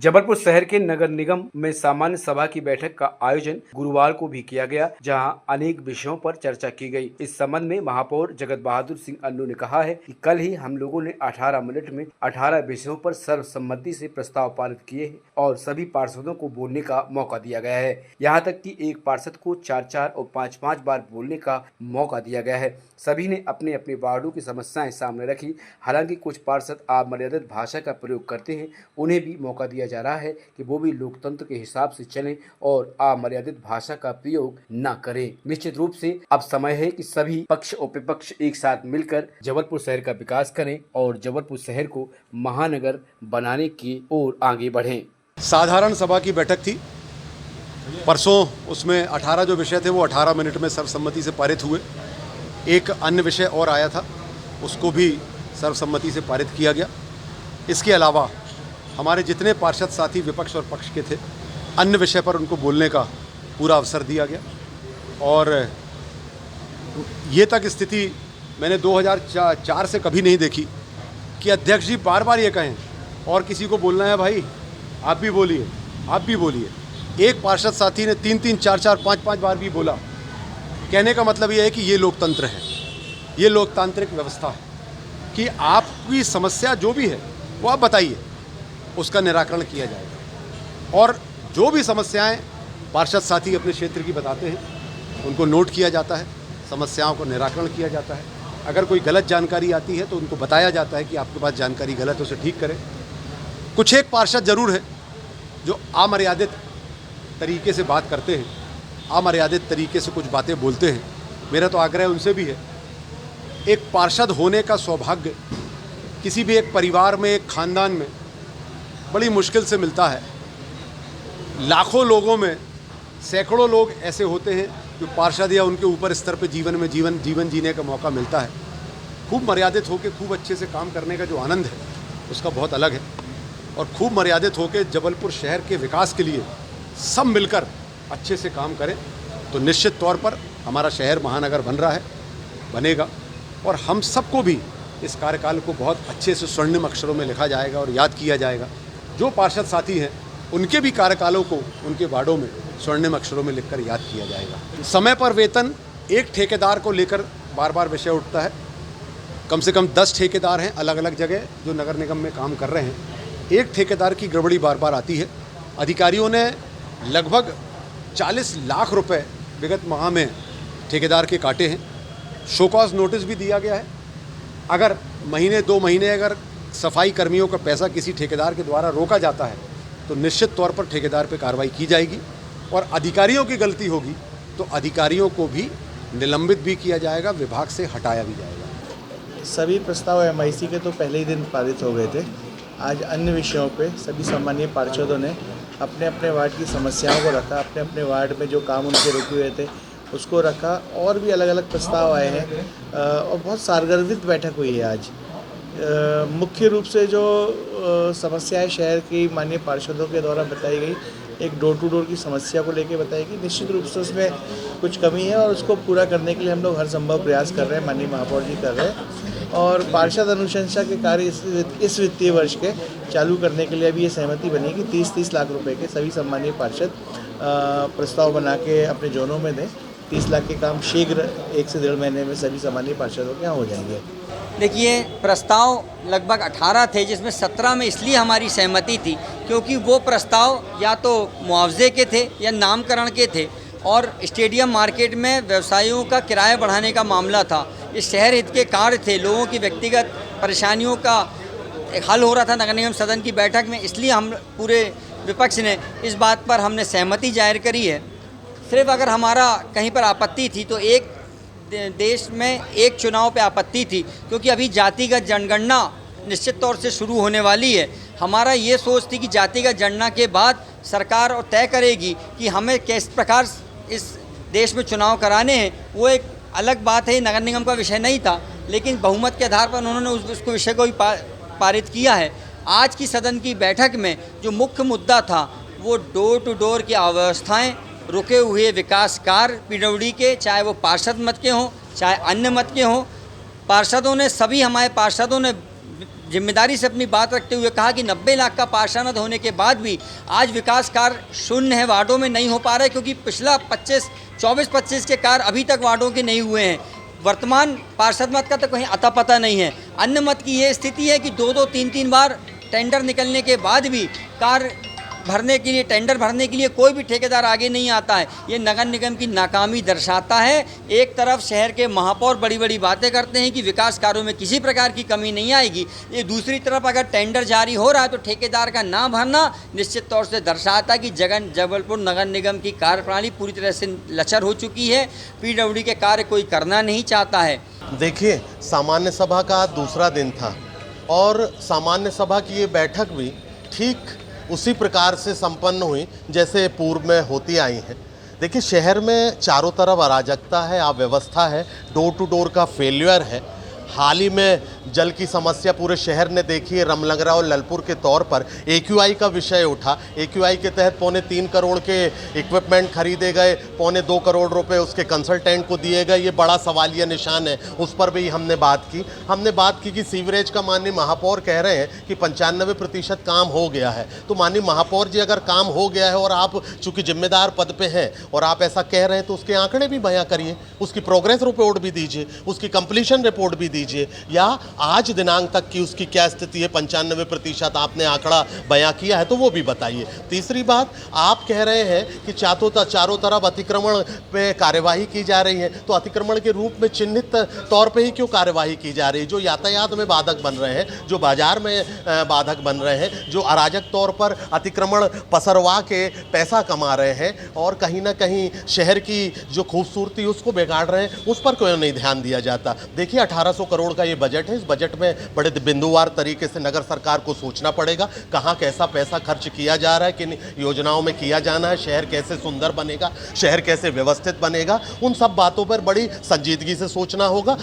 जबलपुर शहर के नगर निगम में सामान्य सभा की बैठक का आयोजन गुरुवार को भी किया गया, जहां अनेक विषयों पर चर्चा की गई। इस संबंध में महापौर जगत बहादुर सिंह अन्नू ने कहा है कि कल ही हम लोगों ने 18 मिनट में 18 विषयों पर सर्वसम्मति से प्रस्ताव पारित किए हैं और सभी पार्षदों को बोलने का मौका दिया गया है। यहाँ तक कि एक पार्षद को 4-4 और 5-5 बार बोलने का मौका दिया गया है। सभी ने अपने अपने वार्डों की समस्याएं सामने रखी। हालांकि कुछ पार्षद अमर्यादित भाषा का प्रयोग करते हैं, उन्हें भी मौका दिया जा रहा है कि वो भी लोकतंत्र के हिसाब से चलें और अमर्यादित भाषा का प्रयोग न करें। निश्चित रूप से अब समय है कि सभी पक्ष और विपक्ष एक साथ मिलकर जबलपुर शहर का विकास करें और जबलपुर शहर को महानगर बनाने की ओर आगे बढ़ें। साधारण सभा की बैठक थी परसों, उसमें 18 जो विषय थे वो 18 मिनट में सर्वसम्मति से पारित हुए। एक अन्य विषय और आया था, उसको भी सर्वसम्मति से पारित किया गया। इसके अलावा हमारे जितने पार्षद साथी विपक्ष और पक्ष के थे, अन्य विषय पर उनको बोलने का पूरा अवसर दिया गया। और ये तक स्थिति मैंने 2004 से कभी नहीं देखी कि अध्यक्ष जी बार बार ये कहें और किसी को बोलना है भाई आप भी बोलिए, आप भी बोलिए। एक पार्षद साथी ने 3-3, 4-4, 5-5 बार भी बोला। कहने का मतलब ये है कि ये लोकतंत्र है, ये लोकतांत्रिक व्यवस्था है कि आपकी समस्या जो भी है वो आप बताइए, उसका निराकरण किया जाएगा। और जो भी समस्याएं पार्षद साथी अपने क्षेत्र की बताते हैं, उनको नोट किया जाता है, समस्याओं को निराकरण किया जाता है। अगर कोई गलत जानकारी आती है तो उनको बताया जाता है कि आपके पास जानकारी गलत है, उसे ठीक करें। कुछ एक पार्षद ज़रूर है जो अमर्यादित तरीके से बात करते हैं, अमर्यादित तरीके से कुछ बातें बोलते हैं। मेरा तो आग्रह उनसे भी है, एक पार्षद होने का सौभाग्य किसी भी एक परिवार में, एक खानदान में बड़ी मुश्किल से मिलता है। लाखों लोगों में सैकड़ों लोग ऐसे होते हैं जो पार्षद या उनके ऊपर स्तर पे जीवन जीने का मौका मिलता है। खूब मर्यादित होकर खूब अच्छे से काम करने का जो आनंद है उसका बहुत अलग है। और खूब मर्यादित होकर जबलपुर शहर के विकास के लिए सब मिलकर अच्छे से काम करें तो निश्चित तौर पर हमारा शहर महानगर बन रहा है, बनेगा। और हम सबको भी इस कार्यकाल को बहुत अच्छे से स्वर्णिम अक्षरों में लिखा जाएगा और याद किया जाएगा। जो पार्षद साथी हैं उनके भी कार्यकालों को उनके वार्डों में स्वर्णिम अक्षरों में लिखकर याद किया जाएगा। समय पर वेतन एक ठेकेदार को लेकर बार बार विषय उठता है। कम से कम 10 ठेकेदार हैं अलग अलग जगह जो नगर निगम में काम कर रहे हैं। एक ठेकेदार की गड़बड़ी बार बार आती है। अधिकारियों ने लगभग 40 लाख रुपए विगत माह में ठेकेदार के काटे हैं। शो कॉज नोटिस भी दिया गया है। अगर महीने 2 महीने अगर सफाई कर्मियों का पैसा किसी ठेकेदार के द्वारा रोका जाता है तो निश्चित तौर पर ठेकेदार पर कार्रवाई की जाएगी। और अधिकारियों की गलती होगी तो अधिकारियों को भी निलंबित भी किया जाएगा, विभाग से हटाया भी जाएगा। सभी प्रस्ताव MIC के तो पहले ही दिन पारित हो गए थे। आज अन्य विषयों पे सभी सम्मानीय पार्षदों ने अपने अपने वार्ड की समस्याओं को रखा, अपने अपने वार्ड में जो काम उनके रुके हुए थे उसको रखा। और भी अलग अलग प्रस्ताव आए हैं और बहुत सारगर्भित बैठक हुई है आज। मुख्य रूप से जो समस्याएं शहर की माननीय पार्षदों के द्वारा बताई गई, एक डोर टू डोर की समस्या को लेकर बताई गई। निश्चित रूप से उसमें कुछ कमी है और उसको पूरा करने के लिए हम लोग हर संभव प्रयास कर रहे हैं, माननीय महापौर जी कर रहे हैं। और पार्षद अनुशंसा के कार्य इस वित्तीय वर्ष के चालू करने के लिए अभी ये सहमति बनी कि 30-30 लाख रुपए के सभी सम्मानीय पार्षद प्रस्ताव बना के अपने जोनों में दें। 30 लाख के काम शीघ्र 1 से 1.5 महीने में सभी सम्मानीय पार्षदों के यहाँ हो जाएंगे। देखिए, प्रस्ताव लगभग 18 थे, जिसमें 17 में इसलिए हमारी सहमति थी क्योंकि वो प्रस्ताव या तो मुआवजे के थे या नामकरण के थे और स्टेडियम मार्केट में व्यवसायियों का किराया बढ़ाने का मामला था। ये शहर हित के कार्य थे, लोगों की व्यक्तिगत परेशानियों का हल हो रहा था नगर निगम सदन की बैठक में। इसलिए हम पूरे विपक्ष ने इस बात पर हमने सहमति जाहिर करी है। सिर्फ अगर हमारा कहीं पर आपत्ति थी तो एक देश में एक चुनाव पे आपत्ति थी, क्योंकि अभी जातिगत जनगणना निश्चित तौर से शुरू होने वाली है। हमारा ये सोच थी कि जातिगत जनगणना के बाद सरकार और तय करेगी कि हमें किस प्रकार इस देश में चुनाव कराने हैं। वो एक अलग बात है, नगर निगम का विषय नहीं था, लेकिन बहुमत के आधार पर उन्होंने उसको विषय को भी पारित किया है। आज की सदन की बैठक में जो मुख्य मुद्दा था वो डोर टू डोर की अव्यवस्थाएँ, रुके हुए विकास कार्य PWD के, चाहे वो पार्षद मत के हों चाहे अन्य मत के हों। पार्षदों ने, सभी हमारे पार्षदों ने जिम्मेदारी से अपनी बात रखते हुए कहा कि 90 लाख का पार्षद होने के बाद भी आज विकास कार्य शून्य है, वार्डों में नहीं हो पा रहे, क्योंकि पिछला 24-25 के कार्य अभी तक वार्डों के नहीं हुए हैं। वर्तमान पार्षद मत का तो कहीं अता पता नहीं है। अन्य मत की ये स्थिति है कि 2-2, 3-3 बार टेंडर निकलने के बाद भी कार्य भरने के लिए, टेंडर भरने के लिए कोई भी ठेकेदार आगे नहीं आता है। ये नगर निगम की नाकामी दर्शाता है। एक तरफ शहर के महापौर बड़ी बड़ी बातें करते हैं कि विकास कार्यों में किसी प्रकार की कमी नहीं आएगी, ये दूसरी तरफ अगर टेंडर जारी हो रहा है तो ठेकेदार का ना भरना निश्चित तौर से दर्शाता है कि जबलपुर नगर निगम की कार्यप्रणाली पूरी तरह से लचर हो चुकी है। पीडब्ल्यूडी के कार्य कोई करना नहीं चाहता है। देखिए, सामान्य सभा का दूसरा दिन था और सामान्य सभा की ये बैठक भी ठीक उसी प्रकार से संपन्न हुई जैसे पूर्व में होती आई हैं। देखिए, शहर में चारों तरफ अराजकता है, अव्यवस्था है, डोर टू डोर का फेल्यूर है। हाल ही में जल की समस्या पूरे शहर ने देखी है। रमलंगरा और ललपुर के तौर पर AQI का विषय उठा। AQI के तहत 3.25 करोड़ के इक्विपमेंट खरीदे गए, 2.25 करोड़ रुपए उसके कंसल्टेंट को दिए गए। ये बड़ा सवालिया निशान है, उस पर भी हमने बात की। हमने बात की कि सीवरेज का माननीय महापौर कह रहे हैं कि 95% काम हो गया है। तो माननीय महापौर जी, अगर काम हो गया है और आप चूँकि जिम्मेदार पद पे हैं और आप ऐसा कह रहे हैं तो उसके आंकड़े भी बयां करिए, उसकी प्रोग्रेस रिपोर्ट भी दीजिए, उसकी कंप्लीशन रिपोर्ट भी दीजिए, या आज दिनांक तक की उसकी क्या स्थिति है। 95% आपने आंकड़ा बयां किया है तो वो भी बताइए। तीसरी बात, आप कह रहे हैं कि चारों तरफ अतिक्रमण पे कार्यवाही की जा रही है, तो अतिक्रमण के रूप में चिन्हित तौर पे ही क्यों कार्यवाही की जा रही है? जो यातायात में बाधक बन रहे हैं, जो बाजार में बाधक बन रहे हैं, जो अराजक तौर पर अतिक्रमण पसरवा के पैसा कमा रहे हैं और कहीं ना कहीं शहर की जो खूबसूरती उसको बिगाड़ रहे हैं, उस पर क्यों नहीं ध्यान दिया जाता? देखिए, 1800 करोड़ का ये बजट है। इस बजट में बड़े बिंदुवार तरीके से नगर सरकार को सोचना पड़ेगा कहाँ कैसा पैसा खर्च किया जा रहा है, किन योजनाओं में किया जाना है, शहर कैसे सुंदर बनेगा, शहर कैसे व्यवस्थित बनेगा। उन सब बातों पर बड़ी संजीदगी से सोचना होगा।